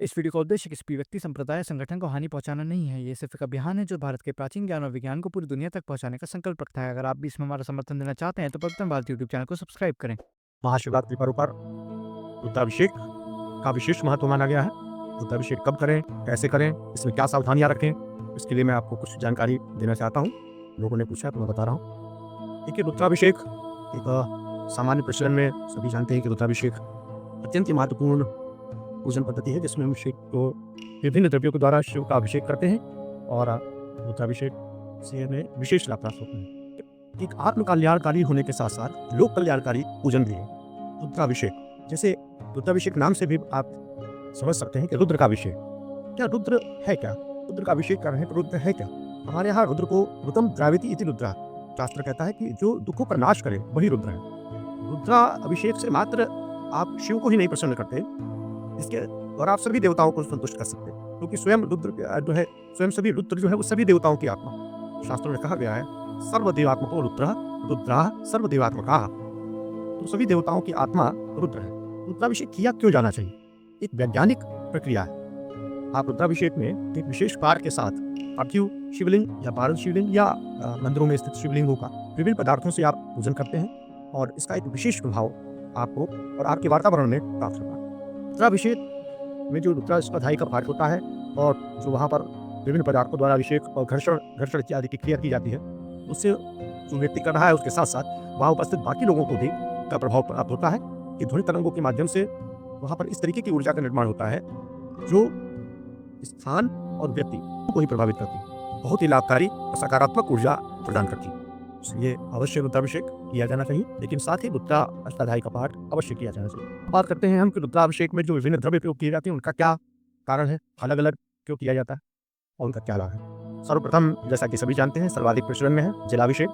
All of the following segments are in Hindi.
इस वीडियो का उद्देश्य किसी भी व्यक्ति, संप्रदाय, संगठन को हानि पहुंचाना नहीं है। ये सिर्फ एक अभियान है जो भारत के प्राचीन ज्ञान और विज्ञान को पूरी दुनिया तक पहुंचाने का संकल्प रखता है। अगर आप भी इसमें हमारा समर्थन देना चाहते हैं तो पवित्र भारत यूट्यूब चैनल को सब्सक्राइब करें। महाशिवरात्रि पर्व पर रुद्राभिषेक का विशेष महत्व माना गया है। रुद्राभिषेक कब करें, कैसे करें, इसमें क्या सावधानियां रखें, इसके लिए मैं आपको कुछ जानकारी देना चाहता हूँ। लोगों ने पूछा तो मैं बता रहा हूँ। देखिए, रुद्राभिषेक एक सामान्य प्रचलन में सभी जानते हैं कि रुद्राभिषेक अत्यंत ही महत्वपूर्ण पूजन पद्धति है, जिसमें अभिषेक को विभिन्न द्रव्यों के द्वारा शिव का अभिषेक करते हैं और रुद्राभिषेक से हमें विशेष लाभ प्राप्त होते हैं। एक आत्म कल्याणकारी होने के साथ साथ लोक कल्याणकारी पूजन भी है रुद्राभिषेक। जैसे रुद्राभिषेक नाम से भी आप समझ सकते हैं कि रुद्र का अभिषेक। क्या रुद्र है? क्या रुद्र का अभिषेक कर रहे हैं तो रुद्र है क्या? हमारे यहाँ रुद्र को रुद्रम द्राविति इति रुद्रा, शास्त्र कहता है कि जो दुखों का नाश करे वही रुद्र है। रुद्रा अभिषेक से मात्र आप शिव को ही नहीं प्रसन्न करते, इसके और आप सभी देवताओं को संतुष्ट कर सकते हैं, क्योंकि स्वयं रुद्र जो है, स्वयं सभी रुद्र जो है वो सभी देवताओं की आत्मा। शास्त्रों में कहा गया है सर्वदेवात्मको रुद्र रुद्रा सर्वदेवात्मका, तो सभी देवताओं की आत्मा रुद्र है। रुद्राभिषेक किया क्यों जाना चाहिए? एक वैज्ञानिक प्रक्रिया है। आप रुद्राभिषेक में एक विशेष पार के साथ पार्थिव शिवलिंग या पारद शिवलिंग या मंदिरों में स्थित शिवलिंगों का विभिन्न पदार्थों से आप पूजन करते हैं और इसका एक विशेष प्रभाव आपको और आपके वातावरण में प्राप्त होता है। रुद्राभिषेक में जो रुद्राष्टाध्यायी का पाठ होता है और जो वहाँ पर विभिन्न पदार्थों द्वारा अभिषेक और घर्षण इत्यादि की क्रिया की जाती है, उससे जो व्यक्ति कर रहा है उसके साथ साथ वहाँ उपस्थित बाकी लोगों को भी का प्रभाव प्राप्त होता है कि ध्वनि तरंगों के माध्यम से वहाँ पर इस तरीके की ऊर्जा का निर्माण होता है जो स्थान और व्यक्ति को ही प्रभावित करती है, बहुत ही लाभकारी और सकारात्मक ऊर्जा प्रदान करती है। इसलिए अवश्य रुद्राभिषेक किया जाना चाहिए, लेकिन साथ ही रुद्राष्टाध्यायी का पाठ अवश्य किया जाना चाहिए। बात करते हैं हम कि रुद्राभिषेक में जो विभिन्न द्रव्य प्रयोग किए जाते हैं उनका क्या कारण है, अलग अलग क्यों किया जाता है और उनका क्या लाभ है। सर्वप्रथम, जैसा कि सभी जानते हैं, सर्वाधिक प्रचलन में है जलाभिषेक।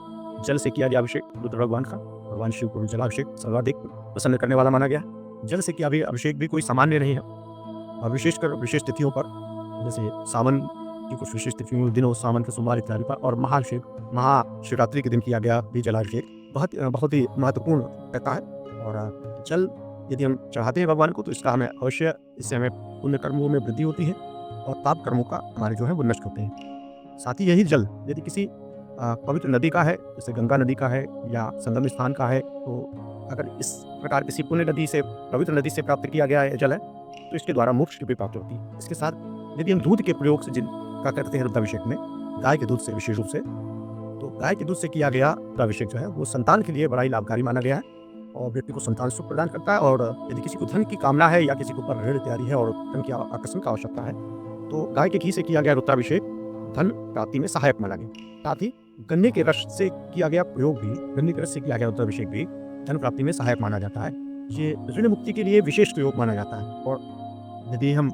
जल से किया गया अभिषेक रुद्र भगवान का, भगवान शिव को जलाभिषेक सर्वाधिक प्रसन्न करने वाला माना गया। जल से किया अभिषेक भी कोई सामान्य नहीं है और विशेषकर विशेष तिथियों पर, जैसे सावन की कुछ विशेष तिथियों दिनों, सावन के सोमवार इत्यादि पर और महाशिवरात्रि के दिन किया गया भी जलाभिषेक बहुत ही महत्वपूर्ण रहता है। और जल यदि हम चढ़ाते हैं भगवान को तो इसका हमें अवश्य, इससे हमें पुण्य कर्मों में वृद्धि होती है और पाप कर्मों का हमारे जो है वो नष्ट होते हैं। साथ ही यही जल यदि किसी पवित्र नदी का है, जैसे गंगा नदी का है या संगम स्थान का है, तो अगर इस प्रकार किसी पुण्य नदी से, पवित्र नदी से प्राप्त किया गया जल है तो इसके द्वारा मोक्ष की भी प्राप्ति होती है। इसके साथ यदि हम दूध के प्रयोग से जिनका करते हैं रुद्राभिषेक में, गाय के दूध से विशेष रूप से, तो गाय के दूध से किया गया रुद्राभिषेक जो है वो संतान के लिए बड़ा ही लाभकारी माना गया है और व्यक्ति को संतान सुख प्रदान करता है। और यदि किसी को धन की कामना है या किसी को ऊपर ऋण इत्यादि है और धन की आकर्षण की आवश्यकता है, तो गाय के घी से किया गया रुद्राभिषेक धन प्राप्ति में सहायक माना गया। साथ ही गन्ने के रस से किया गया प्रयोग भी, गन्ने के रस से किया गया रुद्राभिषेक भी धन प्राप्ति में सहायक माना जाता है। ये ऋण मुक्ति के लिए विशेष प्रयोग माना जाता है। और यदि हम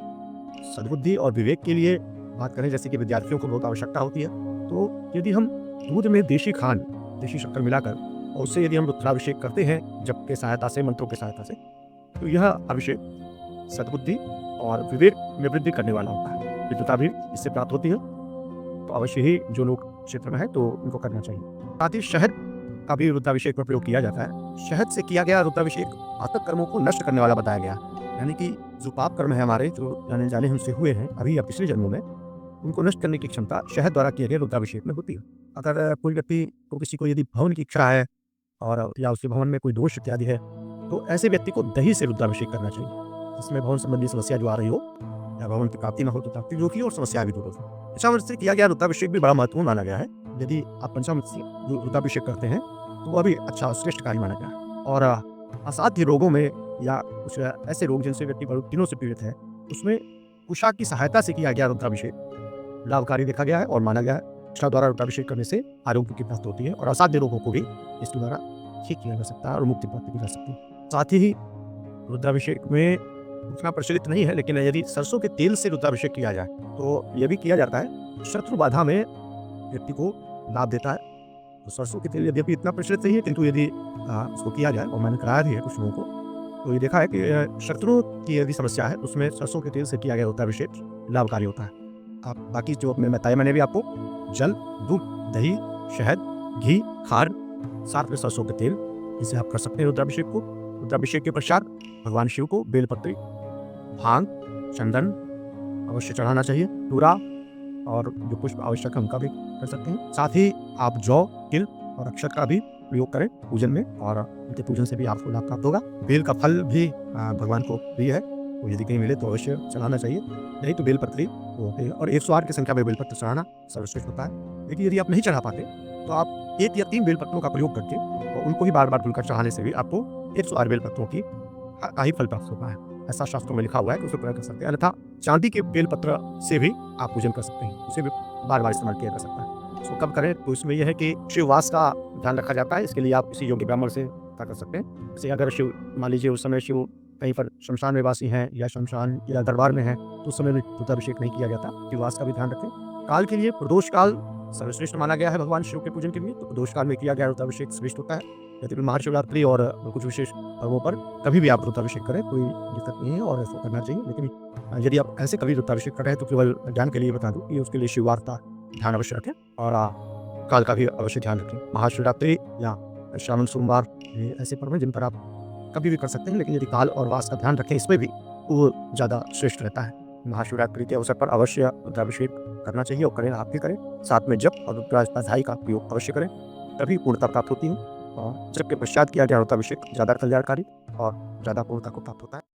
सद्बुद्धि और विवेक के लिए बात करें, जैसे कि विद्यार्थियों को बहुत आवश्यकता होती है, तो यदि हम दूध में देशी खांड, देशी शक्कर मिलाकर और उससे यदि हम रुद्राभिषेक करते हैं जप के सहायता से, मंत्रों की सहायता से, तो यह अभिषेक सद्बुद्धि और विवेक में वृद्धि करने वाला होता है। विद्वता भी इससे प्राप्त होती है, तो अवश्य ही जो लोग क्षेत्र में है तो उनको करना चाहिए। साथ ही शहद का भी रुद्राभिषेक में प्रयोग किया जाता है। शहद से किया गया रुद्राभिषेक घातक कर्मों को नष्ट करने वाला बताया गया, यानी कि जो पाप कर्म है हमारे, जो जाने जाने हमसे हुए हैं अभी या पिछले जन्मों में, उनको नष्ट करने की क्षमता शहद द्वारा किए गए रुद्राभिषेक में होती है। अगर कोई व्यक्ति को, किसी को यदि भवन की इच्छा है और या उसके भवन में कोई दोष इत्यादि है, तो ऐसे व्यक्ति को दही से रुद्राभिषेक करना चाहिए, जिसमें भवन संबंधी समस्या जो आ रही हो या भवन की प्राप्ति न हो तो प्राप्ति भी होगी और समस्या भी दूर होगी। पंचामृत से किया गया रुद्राभिषेक भी बड़ा महत्वपूर्ण माना गया है। यदि आप पंचामृत से रुद्राभिषेक करते हैं तो वह भी अच्छा श्रेष्ठ कार्य माना गया है। और असाध्य रोगों में या कुछ ऐसे रोग जिनसे व्यक्ति दिनों से पीड़ित है, उसमें उषा की सहायता से किया गया रुद्राभिषेक लाभकारी देखा गया है और माना गया है। उषा द्वारा रुद्राभिषेक करने से आरोग्य की प्राप्ति होती है और असाध्य रोगों को भी इसके द्वारा ठीक किया जा सकता है और मुक्ति प्राप्ति की जा सकती है। साथ ही रुद्राभिषेक में उतना प्रचलित नहीं है, लेकिन यदि सरसों के तेल से रुद्राभिषेक किया जाए तो यह भी किया जाता है। शत्रु बाधा में व्यक्ति को लाभ देता है। तो सरसों के तेल यद्यपि इतना प्रचलित नहीं है, किंतु यदि उसको किया जाए, और मैंने कराया भी है कुछ लोगों को, तो ये देखा है कि शत्रुओं की यदि समस्या है उसमें सरसों के तेल से किया गया रुद्राभिषेक लाभकारी होता है। आप बाकी जो मैंने भी आपको जल, दूध, दही, शहद, घी, खांड, साथ में सरसों के तेल, इसे आप कर सकते हैं रुद्राभिषेक को। रुद्राभिषेक के पश्चात भगवान शिव को बेलपत्री, भांग चंदन अवश्य चढ़ाना चाहिए, धूरा और जो पुष्प आवश्यक है उनका भी कर सकते हैं। साथ ही आप जौ, तिल और अक्षत का भी प्रयोग करें पूजन में और उनके पूजन से भी आपको लाभ प्राप्त होगा। बेल का फल भी भगवान को प्रिय है, तो यदि कहीं मिले तो अवश्य चढ़ाना चाहिए, नहीं तो बेलपत्री और 108 की संख्या में बेलपत्र चढ़ाना सर्वश्रेष्ठ होता है। लेकिन यदि आप नहीं चढ़ा पाते तो आप 1 या 3 बेलपत्रों का प्रयोग करके और उनको ही बार बार धुलकर चढ़ाने से भी आपको 108 बेलपत्रों का ही फल प्राप्त होता है। ऐसा शास्त्रों में लिखा हुआ है कि उसको प्रयोग कर सकते हैं। अन्यथा चांदी के बेलपत्र से भी आप पूजन कर सकते हैं, उसे भी बार बार इस्तेमाल किया जा सकता है। इसको कब करें तो इसमें यह है कि शिववास का ध्यान रखा जाता है। इसके लिए आप किसी योग्य ब्राह्मण से कर सकते हैं। जैसे अगर शिव मान लीजिए उस समय शिव कहीं पर शमशान में वासी हैं या शमशान या दरबार में हैं तो उस समय भी रुद्राभिषेक नहीं किया जाता। शिववास का भी ध्यान रखें। काल के लिए प्रदोष काल सर्वश्रेष्ठ माना गया है भगवान शिव के पूजन के लिए, तो प्रदोष काल में किया गया रुद्राभिषेक श्रेष्ठ होता है। यदि महाशिवरात्रि और कुछ विशेष पर्वों पर कभी भी आप रुद्राभिषेक करें कोई दिक्कत नहीं है और ऐसा करना चाहिए। लेकिन यदि आप ऐसे कभी रुद्राभिषेक कर रहे हैं तो केवल ज्ञान के लिए बता दूं कि उसके लिए शिववार का ध्यान अवश्य रखें और काल का भी अवश्य ध्यान रखें। महाशिवरात्रि या श्रावण सोमवार ये ऐसे पर्व हैं जिन पर आप कभी भी कर सकते हैं, लेकिन यदि काल और वास का ध्यान रखें इसमें भी वो ज़्यादा श्रेष्ठ रहता है। महाशिवरात्रि के अवसर पर अवश्य रुद्राभिषेक करना चाहिए और करें, आप भी करें। साथ में जप और रुद्राध्याय का प्रयोग अवश्य करें, तभी पूर्णता प्राप्त होती है। और जप के पश्चात किया गया रुद्राभिषेक ज़्यादा कल्याणकारी और ज़्यादा पूर्णता को प्राप्त होता है।